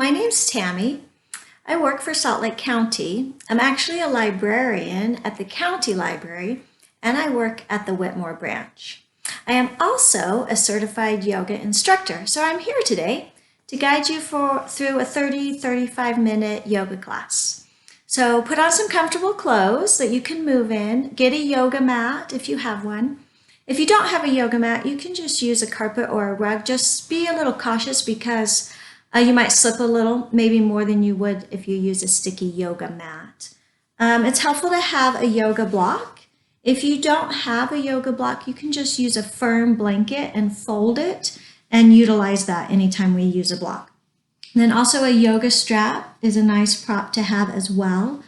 My name's Tammy. I work for Salt Lake County. I'm actually a librarian at the county library, and I work at the Whitmore branch. I am also a certified yoga instructor, so I'm here today to guide you through a 35 minute yoga class. So put on some comfortable clothes that you can move in. Get a yoga mat if you have one. If you don't have a yoga mat, you can just use a carpet or a rug. Just be a little cautious because you might slip a little, maybe more than you would if you use a sticky yoga mat. It's helpful to have a yoga block. If you don't have a yoga block, you can just use a firm blanket and fold it and utilize that anytime we use a block. And then also a yoga strap is a nice prop to have as well.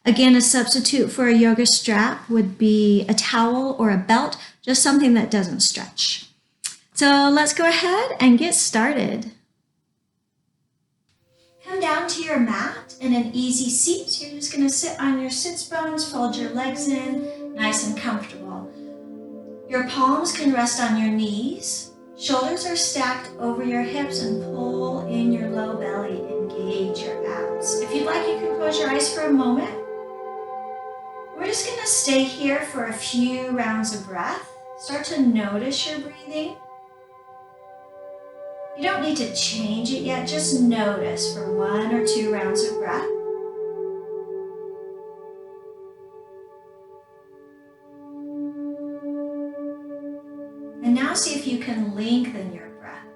Again, a substitute for a yoga strap would be a towel or a belt, just something that doesn't stretch. So let's go ahead and get started. Come down to your mat in an easy seat. You're just going to sit on your sits bones, fold your legs in, nice and comfortable. Your palms can rest on your knees. Shoulders are stacked over your hips and pull in your low belly. Engage your abs. If you'd like, you can close your eyes for a moment. We're just going to stay here for a few rounds of breath. Start to notice your breathing. You don't need to change it yet, just notice for 1 or 2 rounds of breath. And now see if you can lengthen your breath.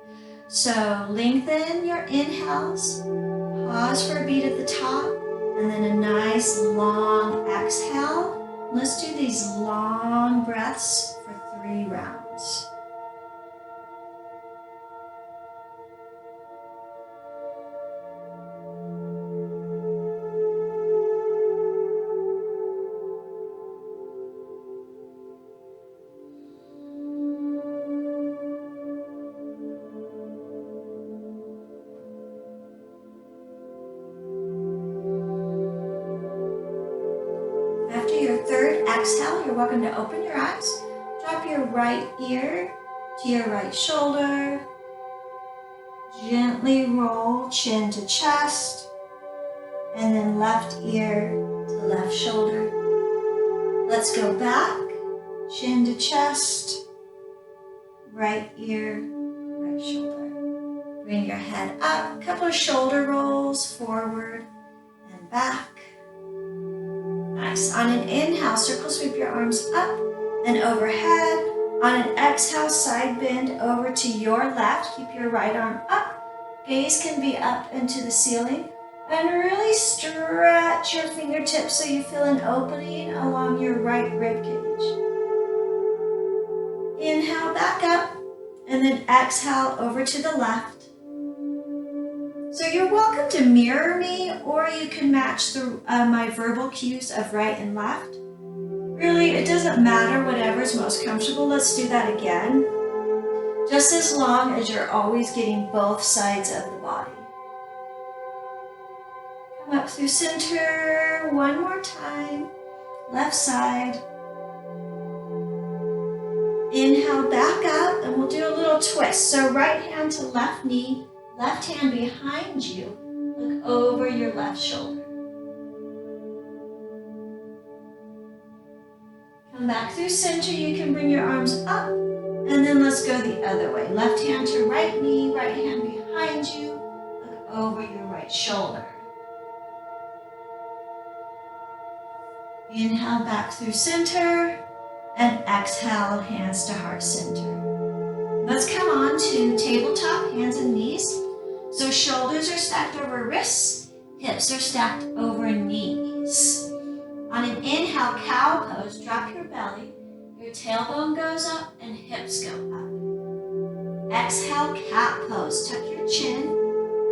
So lengthen your inhales, pause for a beat at the top, and then a nice long exhale. Let's do these long breaths for 3 rounds. After your third exhale, you're welcome to open your eyes. Drop your right ear to your right shoulder. Gently roll chin to chest, and then left ear to left shoulder. Let's go back, chin to chest, right ear, right shoulder. Bring your head up, couple of shoulder rolls forward and back. Nice. On an inhale, circle sweep your arms up and overhead. On an exhale, side bend over to your left. Keep your right arm up. Gaze can be up into the ceiling. And really stretch your fingertips so you feel an opening along your right rib cage. Inhale back up and then exhale over to the left. So you're welcome to mirror me, or you can match my verbal cues of right and left. Really, it doesn't matter, whatever's most comfortable. Let's do that again. Just as long as you're always getting both sides of the body. Come up through center one more time. Left side. Inhale back up, and we'll do a little twist. So right hand to left knee. Left hand behind you, look over your left shoulder. Come back through center, you can bring your arms up, and then let's go the other way. Left hand to right knee, right hand behind you, look over your right shoulder. Inhale back through center, and exhale, hands to heart center. Let's come on to tabletop, hands and knees. So shoulders are stacked over wrists, hips are stacked over knees. On an inhale, cow pose, drop your belly, your tailbone goes up and hips go up. Exhale, cat pose, tuck your chin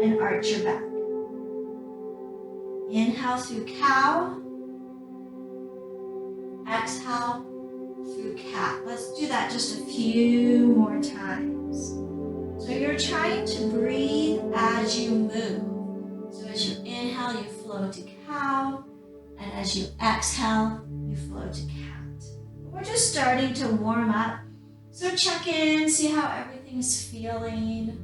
and arch your back. Inhale through cow, exhale through cat. Let's do that just a few more times. So you're trying to breathe as you move. So as you inhale, you flow to cow, and as you exhale, you flow to cat. We're just starting to warm up. So check in, see how everything's feeling.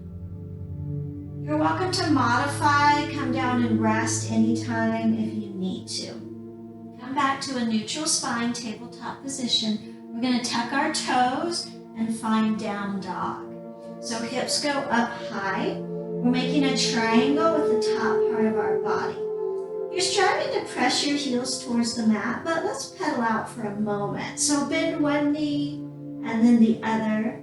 You're welcome to modify, come down and rest anytime if you need to. Come back to a neutral spine, tabletop position. We're going to tuck our toes and find down dog. So hips go up high. We're making a triangle with the top part of our body. You're striving to press your heels towards the mat, but let's pedal out for a moment. So bend one knee and then the other.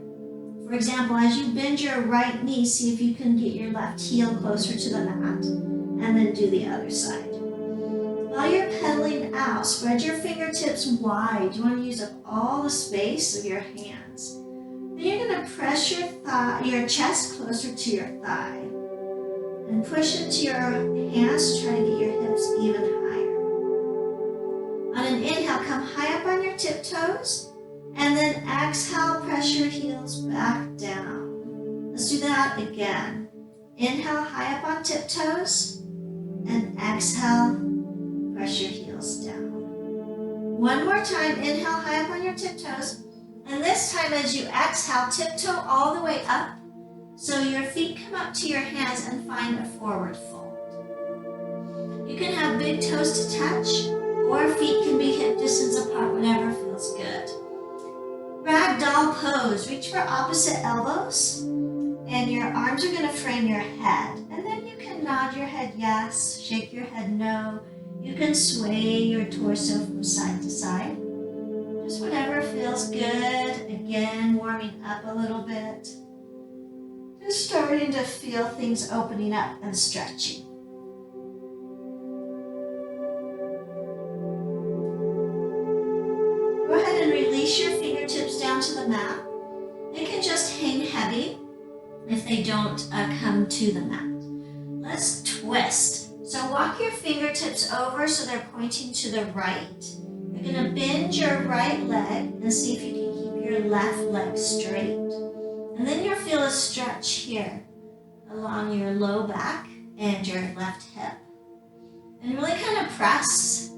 For example, as you bend your right knee, see if you can get your left heel closer to the mat, and then do the other side. While you're pedaling out, spread your fingertips wide. You want to use up all the space of your hands. Then you're going to press your chest closer to your thigh. And push into your hands to try to get your hips even higher. On an inhale, come high up on your tiptoes, and then exhale, press your heels back down. Let's do that again. Inhale, high up on tiptoes, and exhale, press your heels down. One more time, inhale, high up on your tiptoes, and this time as you exhale, tiptoe all the way up. So your feet come up to your hands and find a forward fold. You can have big toes to touch, or feet can be hip distance apart, whatever feels good. Ragdoll pose. Reach for opposite elbows, and your arms are going to frame your head. And then you can nod your head yes, shake your head no. You can sway your torso from side to side. Just whatever feels good. Again, warming up a little bit. Just starting to feel things opening up and stretching. Go ahead and release your fingertips down to the mat. They can just hang heavy if they don't come to the mat. Let's twist. So walk your fingertips over so they're pointing to the right. You're going to bend your right leg and see if you can keep your left leg straight. And then you'll feel a stretch here along your low back and your left hip. And really kind of press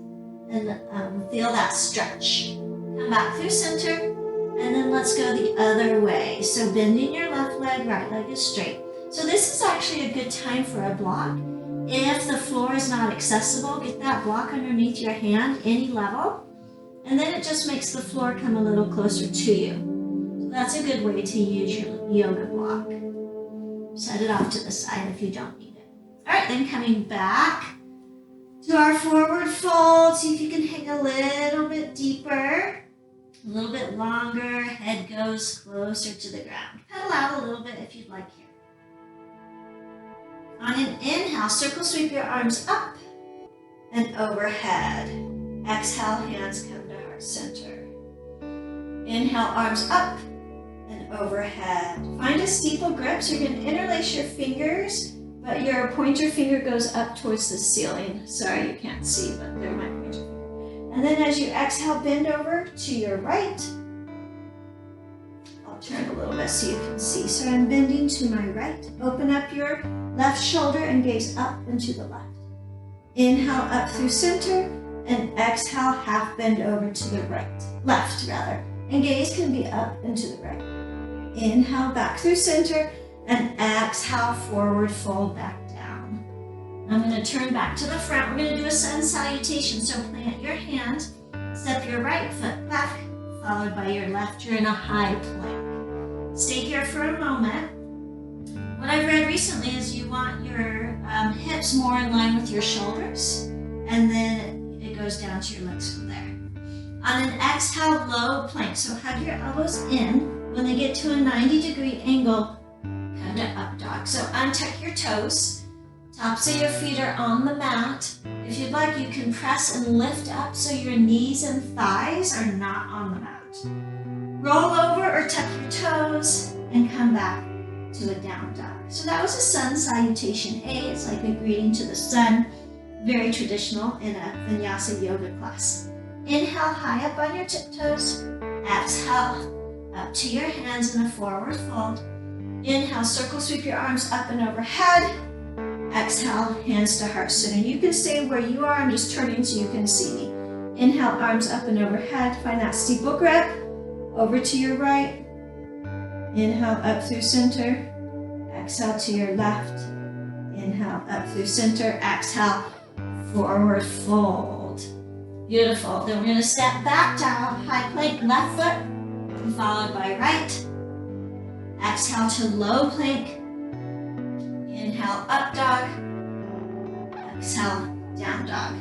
and feel that stretch. Come back through center, and then let's go the other way. So bending your left leg, right leg is straight. So this is actually a good time for a block. If the floor is not accessible, get that block underneath your hand, any level, and then it just makes the floor come a little closer to you. That's a good way to use your yoga block. Set it off to the side if you don't need it. All right, then coming back to our forward fold. See if you can hang a little bit deeper, a little bit longer. Head goes closer to the ground. Pedal out a little bit if you'd like here. On an inhale, circle sweep your arms up and overhead. Exhale, hands come to heart center. Inhale, arms up and overhead. Find a steeple grip, so you're going to interlace your fingers, but your pointer finger goes up towards the ceiling. Sorry, you can't see, but they're my pointer finger. And then as you exhale, bend over to your right. I'll turn a little bit so you can see. So I'm bending to my right. Open up your left shoulder and gaze up and to the left. Inhale up through center, and exhale, half bend over to the left rather. And gaze can be up and to the right. Inhale back through center, and exhale, forward fold back down. I'm going to turn back to the front. We're going to do a sun salutation. So plant your hand, step your right foot back, followed by your left. You're in a high plank. Stay here for a moment. What I've read recently is you want your hips more in line with your shoulders, and then it goes down to your legs from there. On an exhale, low plank. So hug your elbows in. When they get to a 90-degree angle, come to up dog. So untuck your toes. Tops of your feet are on the mat. If you'd like, you can press and lift up so your knees and thighs are not on the mat. Roll over or tuck your toes and come back to a down dog. So that was a sun salutation A. It's like a greeting to the sun. Very traditional in a vinyasa yoga class. Inhale high up on your tiptoes. Exhale up to your hands in a forward fold. Inhale, circle sweep your arms up and overhead. Exhale, hands to heart center. You can stay where you are. I'm just turning so you can see me. Inhale, arms up and overhead. Find that steeple grip. Over to your right. Inhale up through center. Exhale to your left. Inhale, up through center. Exhale, forward fold. Beautiful. Then we're going to step back to our high plank, left foot, followed by right. Exhale to low plank. Inhale, up dog. Exhale, down dog.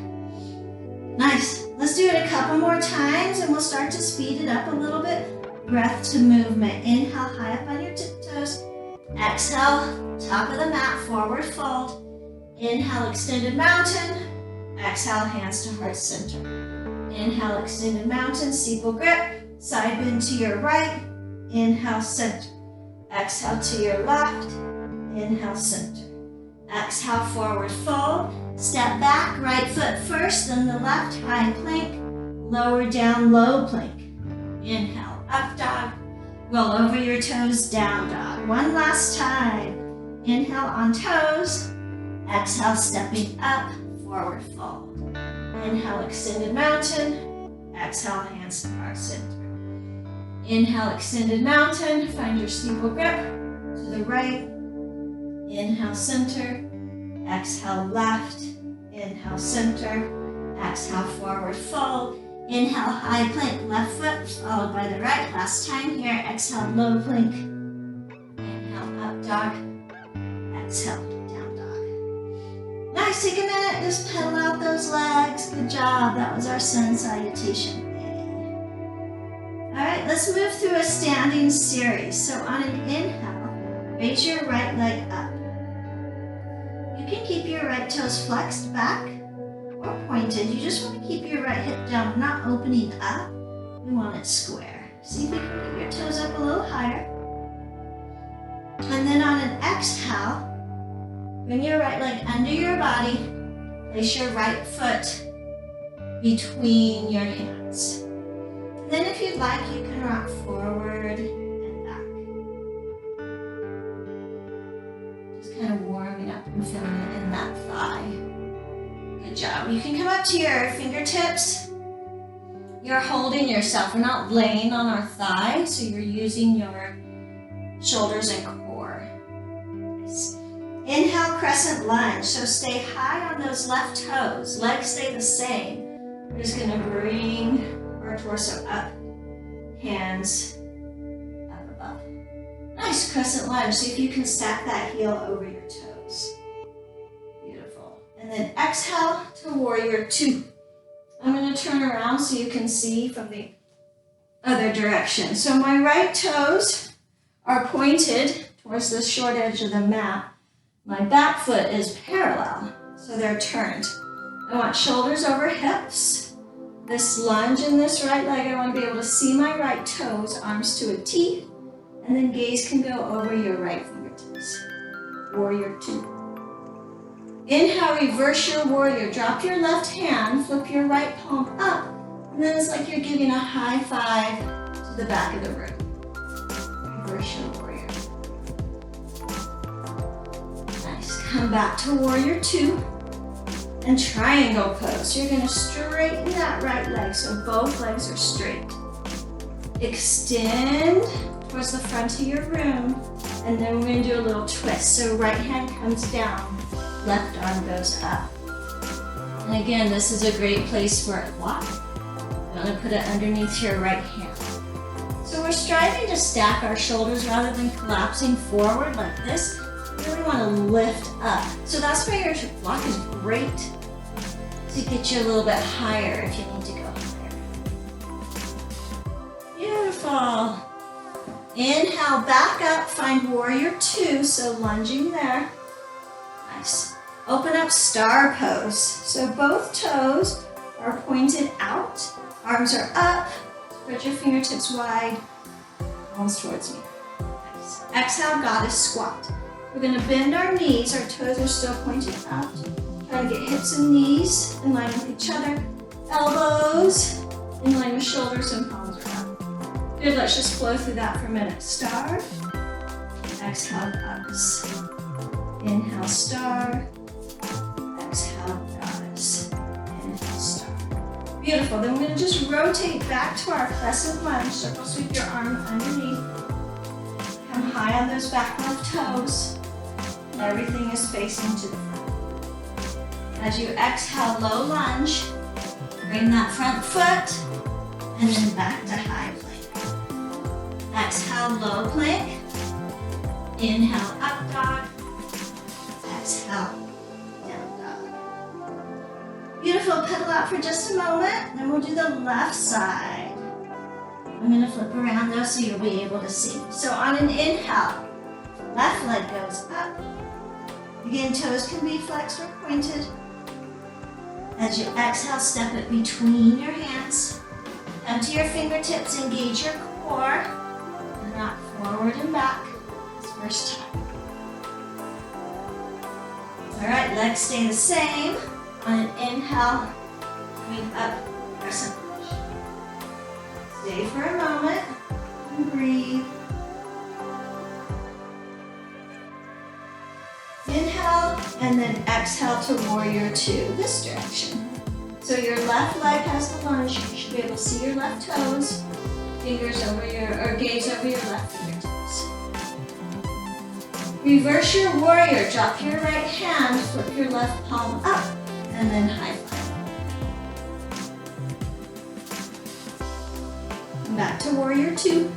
Nice. Let's do it a couple more times and we'll start to speed it up a little bit. Breath to movement. Inhale, high up on your tiptoes. Exhale, top of the mat, forward fold. Inhale, extended mountain. Exhale, hands to heart center. Inhale, extended mountain, steeple grip. Side bend to your right. Inhale, center. Exhale to your left. Inhale, center. Exhale, forward fold. Step back, right foot first, then the left, high plank. Lower down, low plank. Inhale, up dog. Roll over your toes, down dog. One last time. Inhale on toes. Exhale, stepping up, forward fold. Inhale, extended mountain. Exhale, hands to heart center. Inhale, extended mountain. Find your steeple grip to the right. Inhale, center. Exhale, left. Inhale, center. Exhale, forward fold. Inhale, high plank, left foot, followed by the right. Last time here. Exhale, low plank. Inhale, up dog. Exhale, down dog. Nice. Take a minute. Just pedal out those legs. Good job. That was our sun salutation. All right, let's move through a standing series. So on an inhale, raise your right leg up. You can keep your right toes flexed back or pointed. You just want to keep your right hip down, not opening up. We want it square. See if you can get your toes up a little higher. And then on an exhale, bring your right leg under your body. Place your right foot between your hands. Then if you'd like, you can rock forward and back. Just kind of warming up and feeling it in that thigh. Good job. You can come up to your fingertips. You're holding yourself. We're not laying on our thigh, so you're using your shoulders and core. Nice. Inhale, crescent lunge. So stay high on those left toes. Legs stay the same. We're just going to bring our torso up, hands up above. Nice crescent lunge. See if you can stack that heel over your toes. Beautiful. And then exhale to warrior two. I'm going to turn around so you can see from the other direction. So my right toes are pointed towards the short edge of the mat. My back foot is parallel, so they're turned. I want shoulders over hips. This lunge in this right leg, I want to be able to see my right toes, arms to a T, and then gaze can go over your right fingertips. Warrior two. Inhale, reverse your warrior. Drop your left hand, flip your right palm up, and then it's like you're giving a high five to the back of the room. Reverse your warrior. Nice. Come back to warrior two. And triangle pose. You're going to straighten that right leg so both legs are straight. Extend towards the front of your room, and then we're going to do a little twist. So right hand comes down, left arm goes up. And again, this is a great place for a block. You're going to put it underneath your right hand. So we're striving to stack our shoulders rather than collapsing forward like this. You really want to lift up. So that's why your block is great to get you a little bit higher if you need to go higher. Beautiful. Inhale, back up, find warrior two, so lunging there. Nice. Open up star pose. So both toes are pointed out, arms are up, spread your fingertips wide, palms towards me. Nice. Exhale, goddess squat. We're going to bend our knees. Our toes are still pointed out. Try to get hips and knees in line with each other. Elbows in line with shoulders and palms are up. Good, let's just flow through that for a minute. Star. Exhale, goddess. Inhale, star. Exhale, goddess. Inhale, star. Beautiful. Then we're going to just rotate back to our crescent lunge. Circle sweep your arm underneath. Come high on those back left toes. Everything is facing to the front. As you exhale, low lunge, bring that front foot, and then back to high plank. Exhale, low plank. Inhale, up dog. Exhale, down dog. Beautiful, pedal out for just a moment, then we'll do the left side. I'm gonna flip around though so you'll be able to see. So on an inhale, left leg goes up. Again, toes can be flexed or pointed. As you exhale, step it between your hands. Come to your fingertips, engage your core, and rock forward and back. This first time. All right, legs stay the same. On an inhale, coming up, crescent lunge. Stay for a moment and breathe. Inhale, and then exhale to warrior two, this direction. So your left leg has the lunge. You should be able to see your left toes, fingers over or gaze over your left fingertips. Reverse your warrior. Drop your right hand, flip your left palm up, and then high plank. Back to warrior two.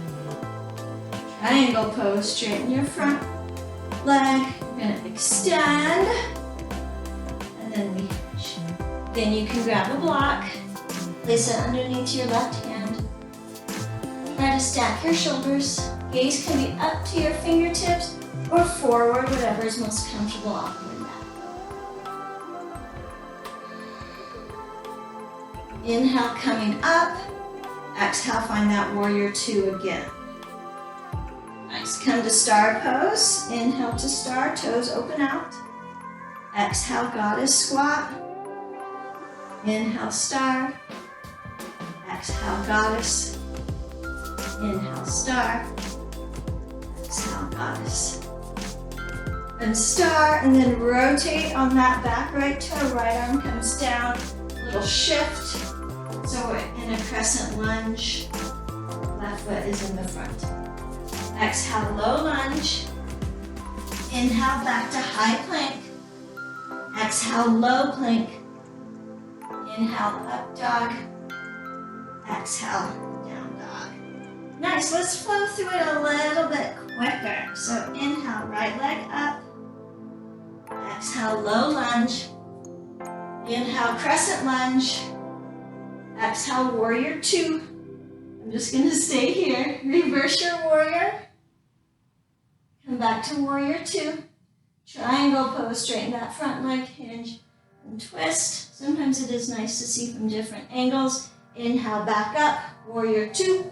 Triangle pose, straighten your front leg. You're gonna extend, and then we hinge. Then you can grab a block, place it underneath your left hand. Try to stack your shoulders. Gaze can be up to your fingertips or forward, whatever is most comfortable on your mat. Inhale, coming up. Exhale, find that warrior two again. Nice, come to star pose. Inhale to star, toes open out. Exhale, goddess squat. Inhale, star. Exhale, goddess. Inhale, star. Exhale, goddess. And star, and then rotate on that back right toe. Right arm comes down. Little shift. So we're in a crescent lunge. Left foot is in the front. Exhale, low lunge. Inhale, back to high plank. Exhale, low plank. Inhale, up dog. Exhale, down dog. Nice, let's flow through it a little bit quicker. So inhale, right leg up. Exhale, low lunge. Inhale, crescent lunge. Exhale, warrior two. I'm just gonna stay here. Reverse your warrior. Come back to warrior two. Triangle pose, straighten that front leg, hinge, and twist. Sometimes it is nice to see from different angles. Inhale, back up, warrior two.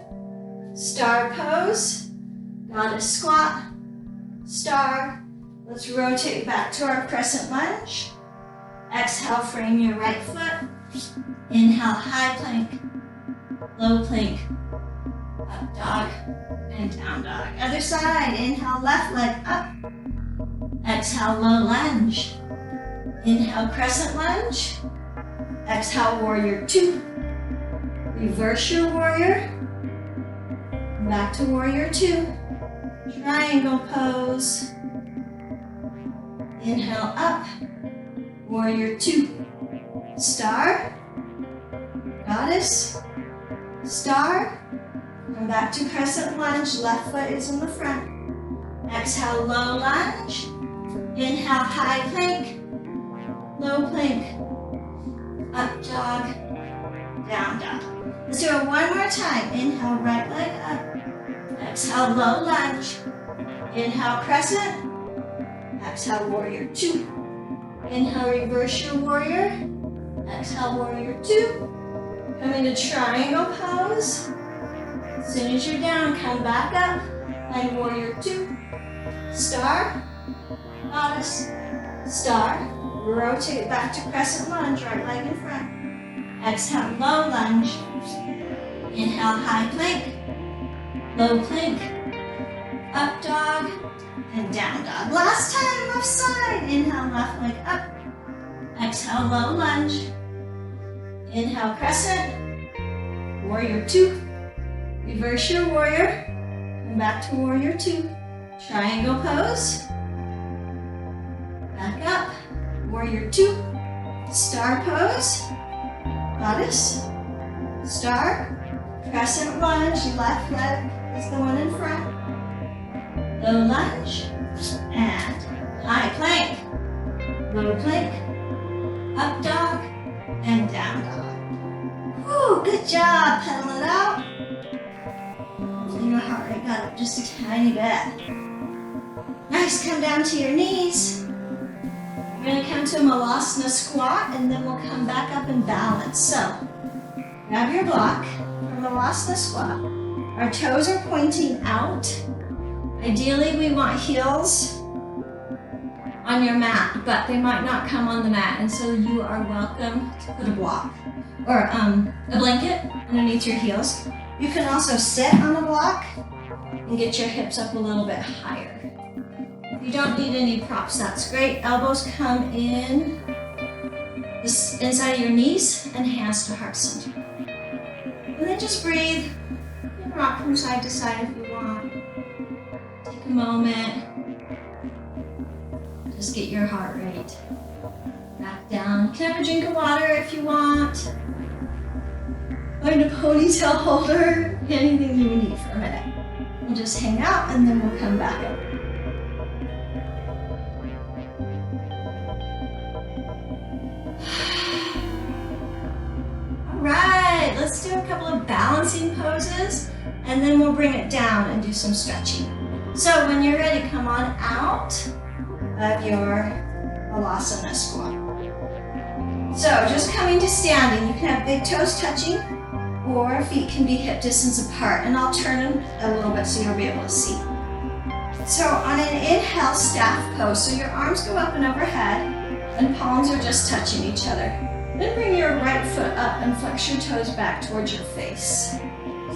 Star pose, goddess squat, star. Let's rotate back to our crescent lunge. Exhale, frame your right foot. Inhale, high plank, low plank, up dog, and down dog. Other side, inhale, left leg up. Exhale, low lunge. Inhale, crescent lunge. Exhale, warrior two. Reverse your warrior. Back to warrior two. Triangle pose. Inhale, up. Warrior two. Star. Goddess. Star. Come back to crescent lunge. Left foot is in the front. Exhale, low lunge. Inhale, high plank. Low plank. Up dog. Down dog. Let's do it one more time. Inhale, right leg up. Exhale, low lunge. Inhale, crescent. Exhale, warrior two. Inhale, reverse your warrior. Exhale, warrior two. Come into triangle pose. As soon as you're down, come back up. And warrior two. Star. Goddess. Star. Rotate back to crescent lunge, right leg in front. Exhale, low lunge. Inhale, high plank. Low plank. Up dog. And down dog. Last time, left side. Inhale, left leg up. Exhale, low lunge. Inhale, crescent. Warrior two. Reverse your warrior. And back to warrior two. Triangle pose. Warrior 2, star pose, goddess, star, crescent lunge, left leg is the one in front, low lunge, and high plank, low plank, up dog, and down dog. Whew, good job, pedal it out. Until your heart rate got up just a tiny bit. Nice, come down to your knees. We're gonna come to a Malasana squat and then we'll come back up and balance. So, grab your block for Malasana squat. Our toes are pointing out. Ideally, we want heels on your mat, but they might not come on the mat, and so you are welcome to put a block or a blanket underneath your heels. You can also sit on a block and get your hips up a little bit higher. If you don't need any props, that's great. Elbows come in this inside of your knees and hands to heart center. And then just breathe. You can rock from side to side if you want. Take a moment. Just get your heart rate back down. You can have a drink of water if you want. Find a ponytail holder, anything you need for a minute. We'll just hang out and then we'll come back up. All right, let's do a couple of balancing poses and then we'll bring it down and do some stretching. So when you're ready, come on out of your Malasana squat. So just coming to standing, you can have big toes touching or feet can be hip distance apart, and I'll turn them a little bit so you'll be able to see. So on an inhale, staff pose, so your arms go up and overhead and palms are just touching each other. Then bring your right foot up and flex your toes back towards your face.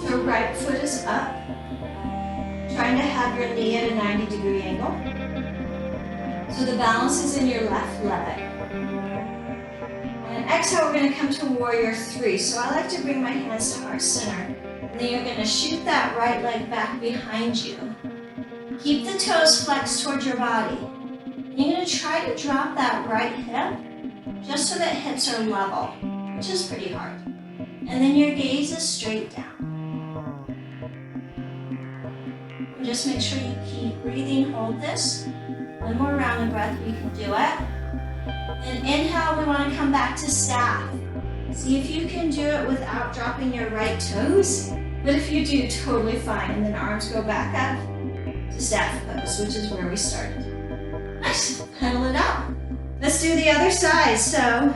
So right foot is up, trying to have your knee at a 90-degree angle. So the balance is in your left leg. On an exhale, we're going to come to Warrior 3. So I like to bring my hands to heart center. And then you're going to shoot that right leg back behind you. Keep the toes flexed towards your body. You're going to try to drop that right hip just so that hips are level, which is pretty hard. And then your gaze is straight down. And just make sure you keep breathing, hold this. One more round of breath, you can do it. And inhale, we want to come back to staff. See if you can do it without dropping your right toes. But if you do, totally fine. And then arms go back up to staff pose, which is where we started. Nice, pedal it out. Let's do the other side. So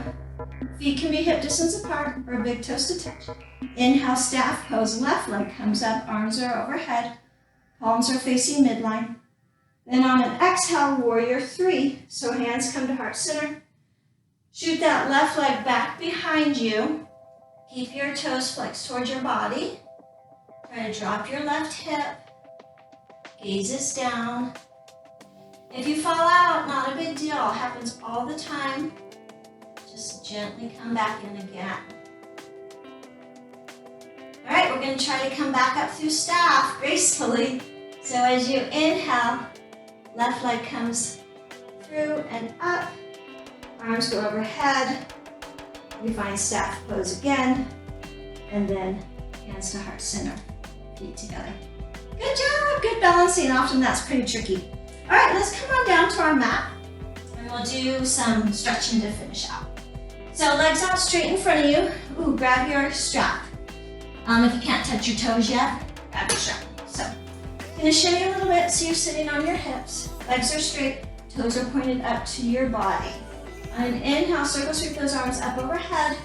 feet can be hip distance apart or big toes to touch. Inhale, staff pose, left leg comes up, arms are overhead, palms are facing midline. Then on an exhale, Warrior 3. So hands come to heart center. Shoot that left leg back behind you. Keep your toes flexed towards your body. Try to drop your left hip. Gaze is down. If you fall out, not a big deal. Happens all the time. Just gently come back in again. All right, we're going to try to come back up through staff gracefully. So as you inhale, left leg comes through and up. Arms go overhead. We find staff pose again. And then hands to heart center, feet together. Good job, good balancing. Often that's pretty tricky. All right, let's come on down to our mat. And we'll do some stretching to finish out. So legs out straight in front of you. Ooh, grab your strap. If you can't touch your toes yet, grab your strap. So, gonna shimmy a little bit so you're sitting on your hips. Legs are straight, toes are pointed up to your body. On an inhale, circle sweep those arms up overhead.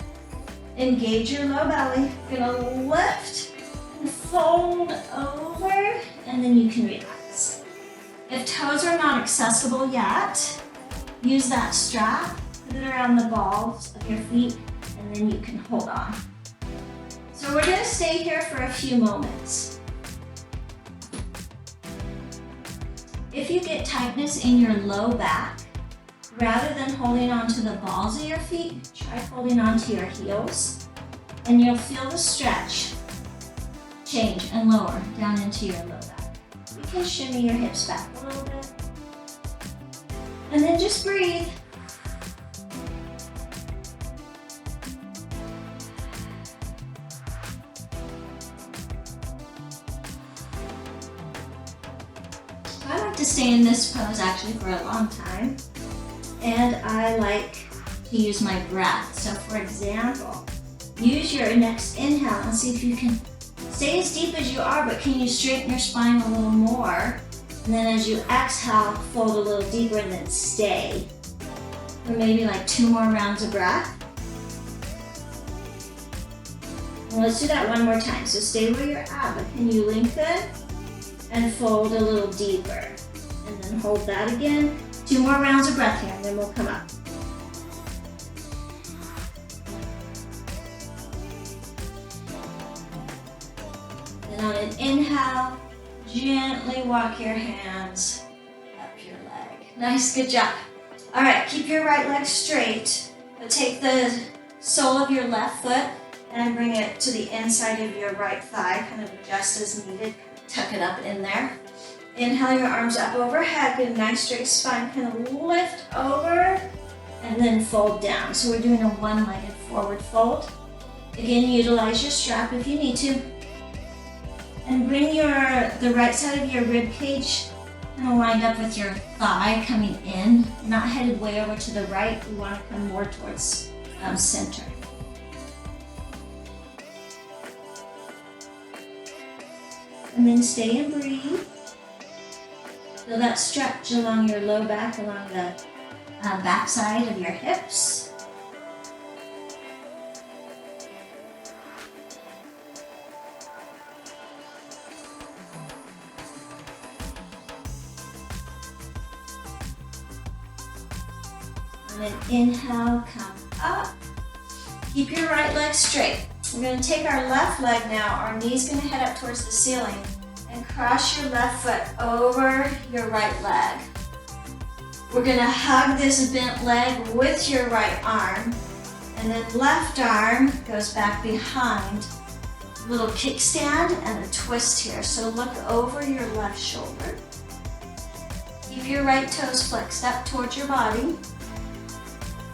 Engage your low belly. You're gonna lift and fold over, and then you can relax. If toes are not accessible yet, use that strap, put it around the balls of your feet, and then you can hold on. So we're gonna stay here for a few moments. If you get tightness in your low back, rather than holding onto the balls of your feet, try holding onto your heels, and you'll feel the stretch change and lower down into your low back. You can shimmy your hips back a little bit. And then just breathe. to stay in this pose actually for a long time. And I like to use my breath. So for example, use your next inhale and see if you can stay as deep as you are, but can you straighten your spine a little more? And then as you exhale, fold a little deeper and then stay. For maybe like 2 more rounds of breath. And let's do that one more time. So stay where you're at, but can you lengthen and fold a little deeper? And then hold that again. 2 more rounds of breath here, and then we'll come up. And on an inhale, gently walk your hands up your leg. Nice, good job. All right, keep your right leg straight, but take the sole of your left foot and bring it to the inside of your right thigh, kind of adjust as needed. Tuck it up in there. Inhale your arms up overhead, get a nice straight spine, kind of lift over and then fold down. So we're doing a one-legged forward fold. Again, utilize your strap if you need to. And bring the right side of your rib cage kind of lined up with your thigh coming in, not headed way over to the right. We want to come more towards center. And then stay and breathe. Feel that stretch along your low back, along the back side of your hips. And then inhale, come up. Keep your right leg straight. We're going to take our left leg now. Our knee's going to head up towards the ceiling. And cross your left foot over your right leg. We're going to hug this bent leg with your right arm. And then left arm goes back behind. Little kickstand and a twist here. So look over your left shoulder. Keep your right toes flexed up towards your body.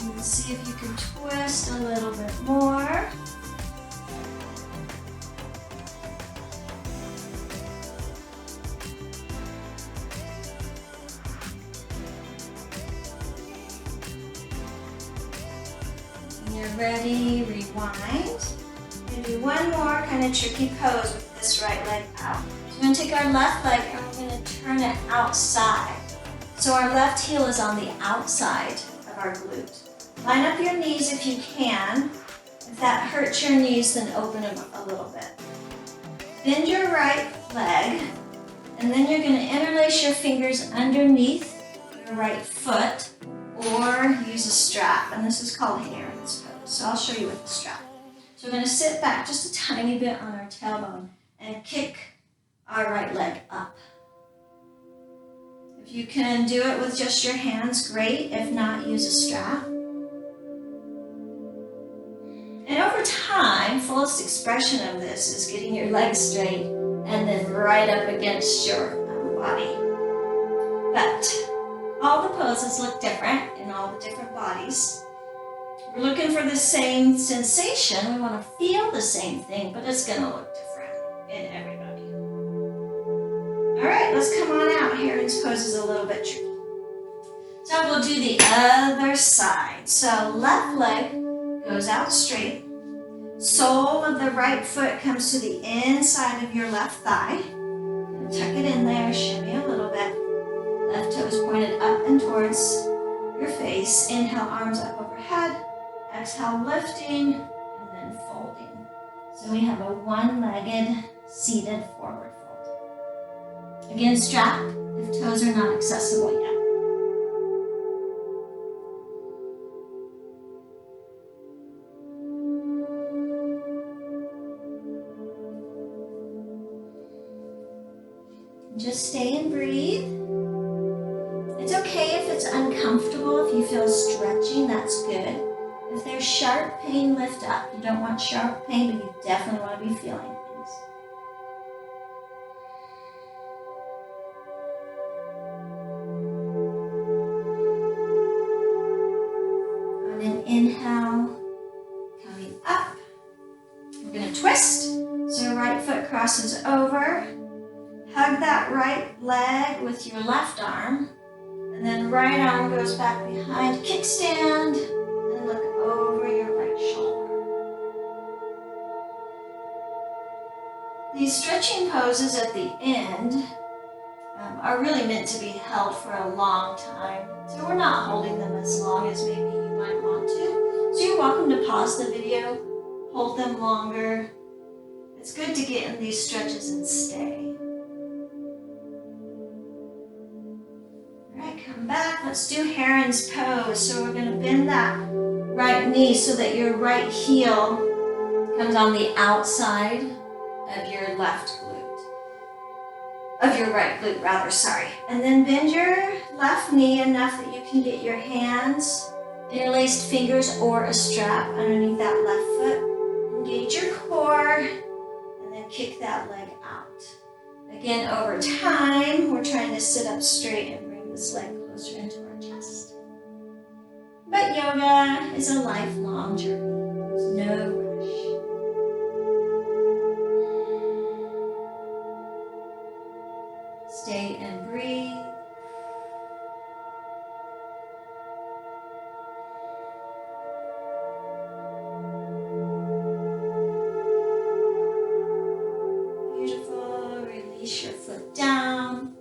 And see if you can twist a little bit more. Ready, rewind. We're gonna do one more kind of tricky pose with this right leg out. So we're gonna take our left leg and we're gonna turn it outside. So our left heel is on the outside of our glute. Line up your knees if you can. If that hurts your knees, then open them up a little bit. Bend your right leg, and then you're gonna interlace your fingers underneath your right foot or use a strap, and this is called Heron's pose. So I'll show you with the strap. So we're going to sit back just a tiny bit on our tailbone and kick our right leg up. If you can do it with just your hands, great. If not, use a strap. And over time, fullest expression of this is getting your legs straight and then right up against your body. But all the poses look different in all the different bodies. We're looking for the same sensation. We want to feel the same thing, but it's going to look different in everybody. All right, let's come on out. Heron's pose is a little bit tricky. So we'll do the other side. So left leg goes out straight. Sole of the right foot comes to the inside of your left thigh. Tuck it in there, shimmy a little bit. Left toes pointed up and towards your face. Inhale, arms up overhead. Exhale, lifting, and then folding. So we have a one-legged seated forward fold. Again, strap if toes are not accessible yet. Just stay and breathe. It's okay if it's uncomfortable. If you feel stretching, that's good. If there's sharp pain, lift up. You don't want sharp pain, but you definitely want to be feeling things. On an inhale, coming up. We're going to twist. So right foot crosses over. Hug that right leg with your left arm, and then right arm goes back behind, kickstand, and look over your right shoulder. These stretching poses at the end are really meant to be held for a long time, so we're not holding them as long as maybe you might want to. So you're welcome to pause the video, hold them longer. It's good to get in these stretches and stay. All right, come back. Let's do Heron's pose. So we're going to bend that right knee so that your right heel comes on the outside of your left glute. Of your right glute, rather, sorry. And then bend your left knee enough that you can get your hands, interlaced fingers, or a strap underneath that left foot. Engage your core, and then kick that leg out. Again, over time, we're trying to sit up straight and bring this leg closer into our chest. But yoga is a lifelong journey. There's no rush. Stay and breathe. Beautiful. Release your foot down.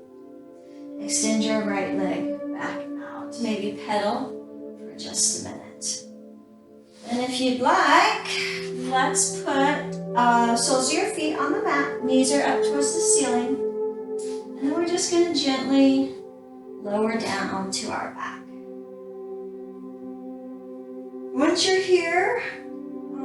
Extend your right leg back out. Maybe pedal for just a minute. And if you'd like, let's put soles of your feet on the mat. Knees are up towards the ceiling. And then we're just going to gently lower down to our back. Once you're here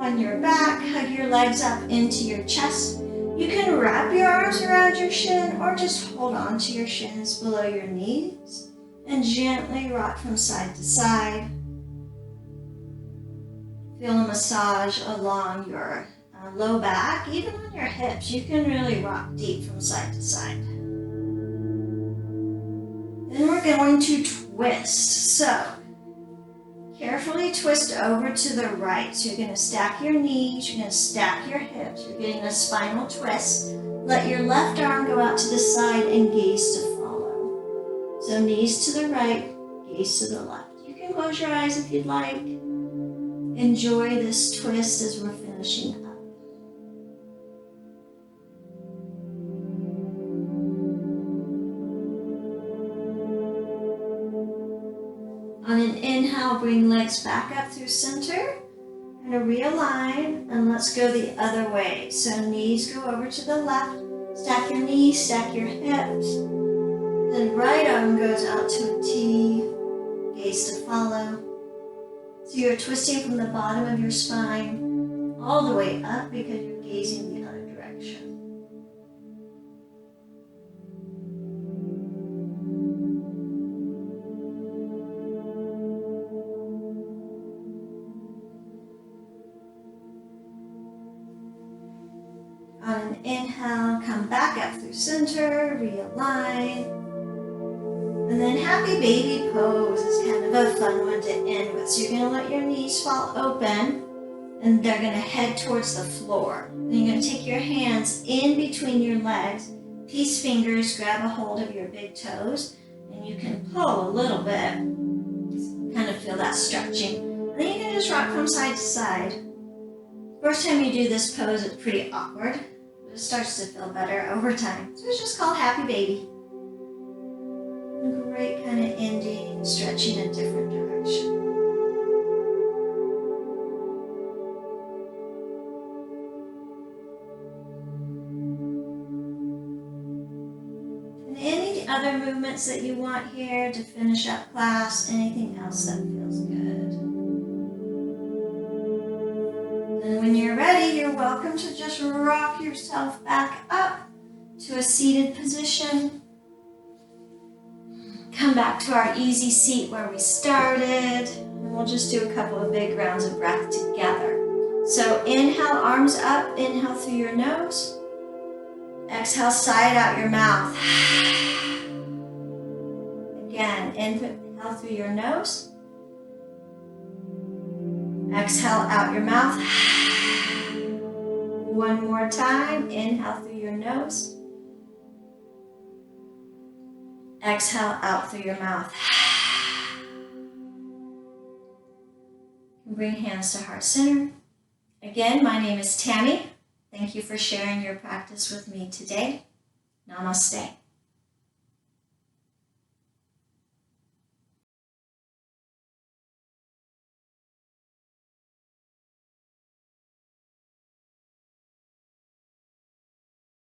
on your back, hug your legs up into your chest. You can wrap your arms around your shin or just hold on to your shins below your knees and gently rock from side to side. Feel a massage along your low back, even on your hips. You can really rock deep from side to side. Then we're going to twist. So, carefully twist over to the right. So you're going to stack your knees, you're going to stack your hips, you're getting a spinal twist. Let your left arm go out to the side and gaze to follow. So knees to the right, gaze to the left. You can close your eyes if you'd like. Enjoy this twist as we're finishing up. On an inhale, bring legs back up through center. And realign, and let's go the other way. So knees go over to the left. Stack your knees, stack your hips. Then right arm goes out to a T. Gaze to follow. So you're twisting from the bottom of your spine all the way up because you're gazing the other direction. On an inhale, come back up through center, realign. And then happy baby pose is kind of a fun one to end with. So you're going to let your knees fall open and they're going to head towards the floor. Then you're going to take your hands in between your legs, peace fingers, grab a hold of your big toes, and you can pull a little bit. Kind of feel that stretching. And then you can just rock from side to side. First time you do this pose, it's pretty awkward. But it starts to feel better over time. So it's just called happy baby. Great kind of ending, stretching a different direction. And any other movements that you want here to finish up class, anything else that feels good. And when you're ready, you're welcome to just rock yourself back up to a seated position. Come back to our easy seat where we started. And we'll just do a couple of big rounds of breath together. So inhale, arms up. Inhale through your nose. Exhale, side out your mouth. Again, inhale through your nose. Exhale out your mouth. One more time. Inhale through your nose. Exhale out through your mouth. Bring hands to heart center. Again, my name is Tammy. Thank you for sharing your practice with me today. Namaste.